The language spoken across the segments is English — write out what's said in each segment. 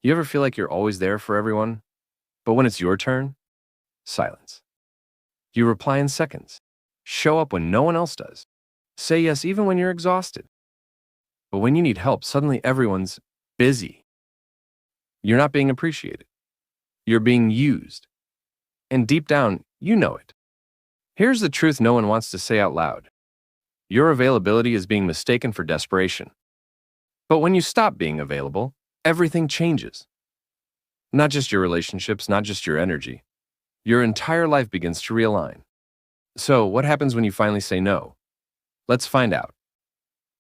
You ever feel like you're always there for everyone, but when it's your turn, silence. You reply in seconds, show up when no one else does, say yes even when you're exhausted. But when you need help, suddenly everyone's busy. You're not being appreciated. You're being used. And deep down, you know it. Here's the truth no one wants to say out loud. Your availability is being mistaken for desperation. But when you stop being available, everything changes. Not just your relationships, not just your energy. Your entire life begins to realign. So, what happens when you finally say no? Let's find out.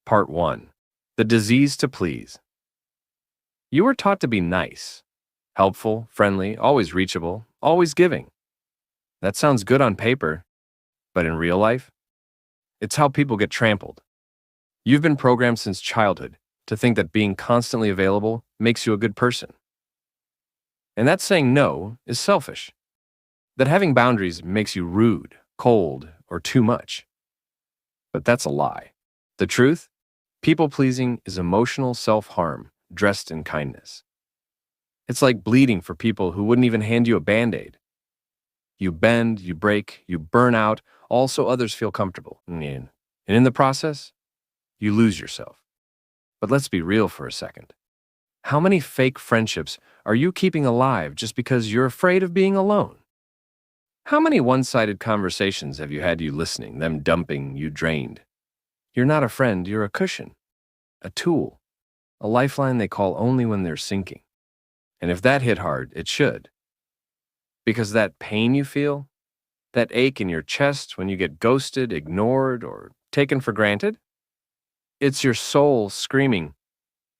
Part 1. The disease to please. You were taught to be nice, helpful, friendly, always reachable, always giving. That sounds good on paper, but in real life, it's how people get trampled. You've been programmed since childhood to think that being constantly available makes you a good person. And that saying no is selfish. That having boundaries makes you rude, cold, or too much. But that's a lie. The truth? People-pleasing is emotional self-harm dressed in kindness. It's like bleeding for people who wouldn't even hand you a Band-Aid. You bend, you break, you burn out, all so others feel comfortable. And in the process, you lose yourself. But let's be real for a second. How many fake friendships are you keeping alive just because you're afraid of being alone? How many one-sided conversations have you had you listening, them dumping, you drained? You're not a friend, you're a cushion, a tool, a lifeline they call only when they're sinking. And if that hit hard, it should. Because that pain you feel, that ache in your chest when you get ghosted, ignored, or taken for granted, it's your soul screaming,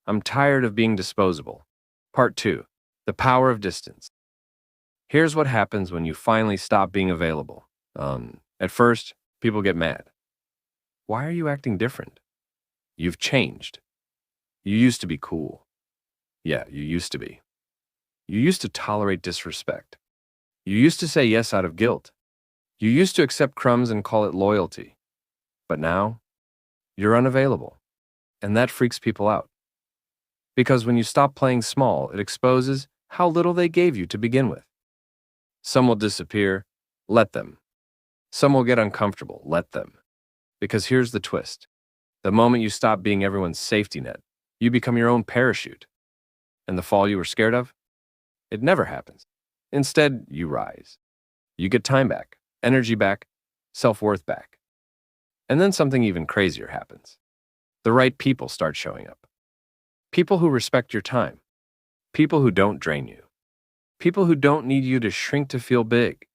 I'm tired of being disposable. Part 2. The power of distance. Here's what happens when you finally stop being available. At first, people get mad. Why are you acting different? You've changed. You used to be cool. Yeah, you used to be. You used to tolerate disrespect. You used to say yes out of guilt. You used to accept crumbs and call it loyalty. But now, you're unavailable. And that freaks people out. Because when you stop playing small, it exposes how little they gave you to begin with. Some will disappear, let them. Some will get uncomfortable, let them. Because here's the twist. The moment you stop being everyone's safety net, you become your own parachute. And the fall you were scared of? It never happens. Instead, you rise. You get time back, energy back, self-worth back. And then something even crazier happens. The right people start showing up. People who respect your time. People who don't drain you. People who don't need you to shrink to feel big.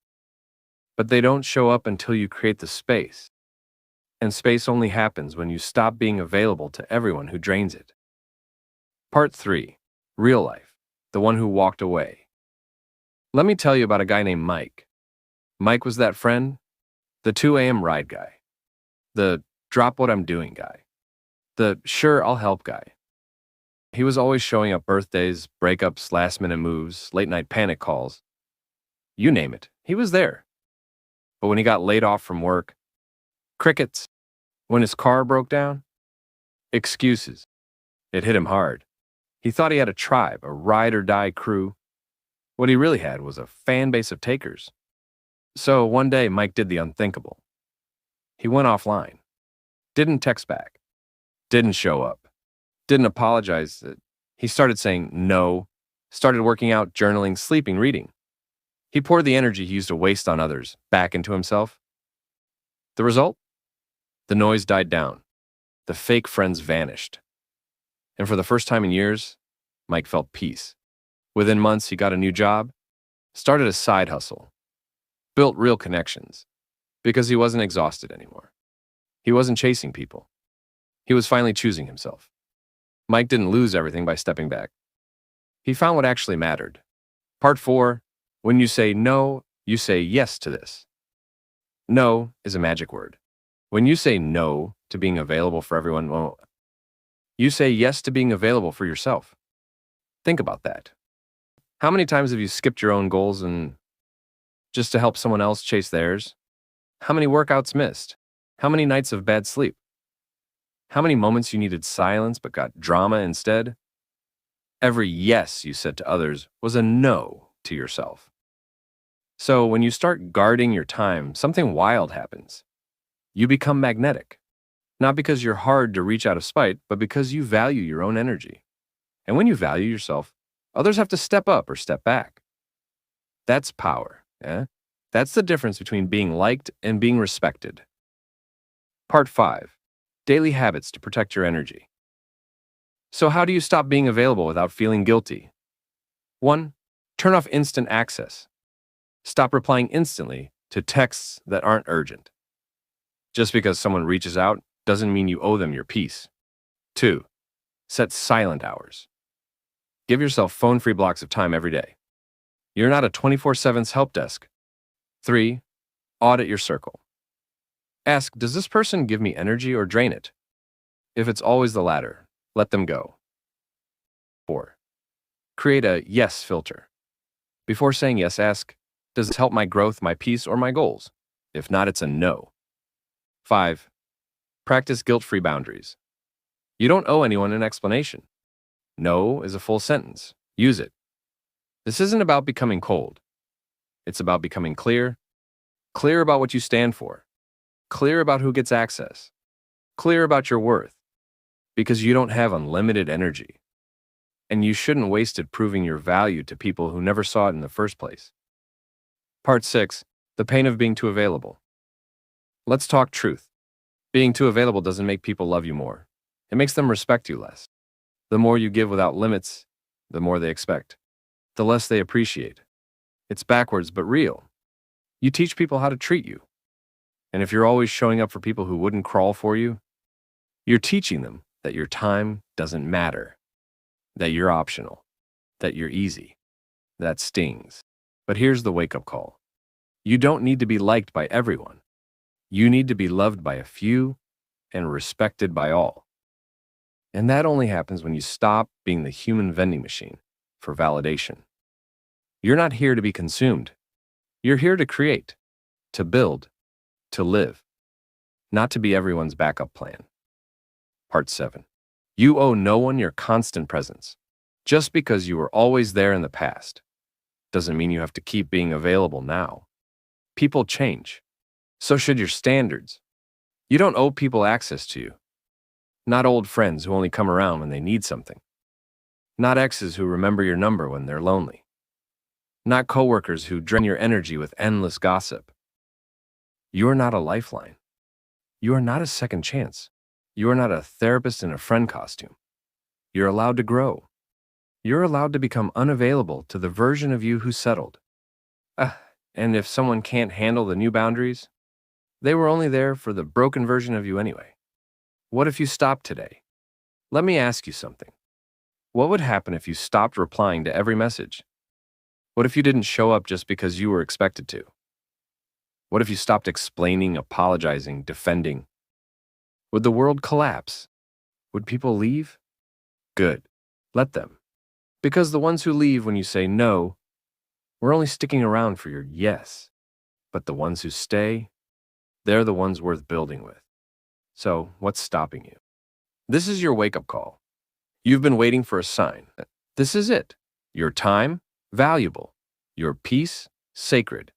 But they don't show up until you create the space. And space only happens when you stop being available to everyone who drains it. Part 3. Real life. The one who walked away. Let me tell you about a guy named Mike. Mike was that friend, the 2 a.m. ride guy, the drop what I'm doing guy, the sure I'll help guy. He was always showing up birthdays, breakups, last-minute moves, late-night panic calls. You name it, he was there. But when he got laid off from work, crickets. When his car broke down, excuses. It hit him hard. He thought he had a tribe, a ride-or-die crew. What he really had was a fan base of takers. So one day, Mike did the unthinkable. He went offline. Didn't text back. Didn't show up. Didn't apologize. He started saying no. Started working out, journaling, sleeping, reading. He poured the energy he used to waste on others back into himself. The result? The noise died down. The fake friends vanished. And for the first time in years, Mike felt peace. Within months, he got a new job, started a side hustle, built real connections, because he wasn't exhausted anymore. He wasn't chasing people. He was finally choosing himself. Mike didn't lose everything by stepping back. He found what actually mattered. Part 4, when you say no, you say yes to this. No is a magic word. When you say no to being available for everyone, well, you say yes to being available for yourself. Think about that. How many times have you skipped your own goals and just to help someone else chase theirs? How many workouts missed? How many nights of bad sleep? How many moments you needed silence but got drama instead? Every yes you said to others was a no to yourself. So when you start guarding your time, something wild happens. You become magnetic, not because you're hard to reach out of spite, but because you value your own energy. And when you value yourself, others have to step up or step back. That's power. Yeah? That's the difference between being liked and being respected. Part 5. Daily habits to protect your energy. So how do you stop being available without feeling guilty? 1. Turn off instant access. Stop replying instantly to texts that aren't urgent. Just because someone reaches out doesn't mean you owe them your peace. 2. Set silent hours. Give yourself phone-free blocks of time every day. You're not a 24/7 help desk. 3. Audit your circle. Ask, does this person give me energy or drain it? If it's always the latter, let them go. 4. Create a yes filter. Before saying yes, ask, does this help my growth, my peace, or my goals? If not, it's a no. 5. Practice guilt-free boundaries. You don't owe anyone an explanation. No is a full sentence. Use it. This isn't about becoming cold. It's about becoming clear. Clear about what you stand for. Clear about who gets access. Clear about your worth. Because you don't have unlimited energy. And you shouldn't waste it proving your value to people who never saw it in the first place. Part 6. The pain of being too available. Let's talk truth. Being too available doesn't make people love you more. It makes them respect you less. The more you give without limits, the more they expect. The less they appreciate. It's backwards but real. You teach people how to treat you. And if you're always showing up for people who wouldn't crawl for you, you're teaching them that your time doesn't matter, that you're optional, that you're easy. That stings. But here's the wake-up call. You don't need to be liked by everyone. You need to be loved by a few and respected by all. And that only happens when you stop being the human vending machine for validation. You're not here to be consumed. You're here to create, to build, to live, not to be everyone's backup plan. Part 7. You owe no one your constant presence. Just because you were always there in the past doesn't mean you have to keep being available now. People change. So should your standards. You don't owe people access to you. Not old friends who only come around when they need something. Not exes who remember your number when they're lonely. Not coworkers who drain your energy with endless gossip. You are not a lifeline. You are not a second chance. You are not a therapist in a friend costume. You're allowed to grow. You're allowed to become unavailable to the version of you who settled. And if someone can't handle the new boundaries, they were only there for the broken version of you anyway. What if you stopped today? Let me ask you something. What would happen if you stopped replying to every message? What if you didn't show up just because you were expected to? What if you stopped explaining, apologizing, defending? Would the world collapse? Would people leave? Good. Let them. Because the ones who leave when you say no, we're only sticking around for your yes. But the ones who stay, they're the ones worth building with. So, what's stopping you? This is your wake-up call. You've been waiting for a sign. This is it. Your time, valuable. Your peace, sacred.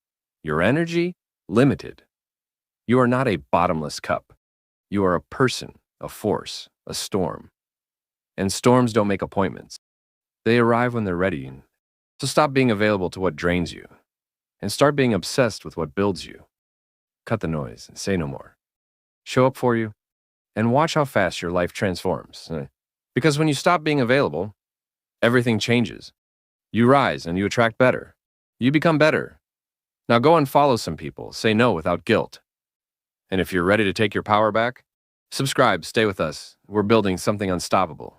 Your energy, limited. You are not a bottomless cup. You are a person, a force, a storm. And storms don't make appointments. They arrive when they're ready. So stop being available to what drains you and start being obsessed with what builds you. Cut the noise and say no more. Show up for you and watch how fast your life transforms. Because when you stop being available, everything changes. You rise and you attract better. You become better. Now go and follow some people. Say no without guilt. And if you're ready to take your power back, subscribe, stay with us. We're building something unstoppable.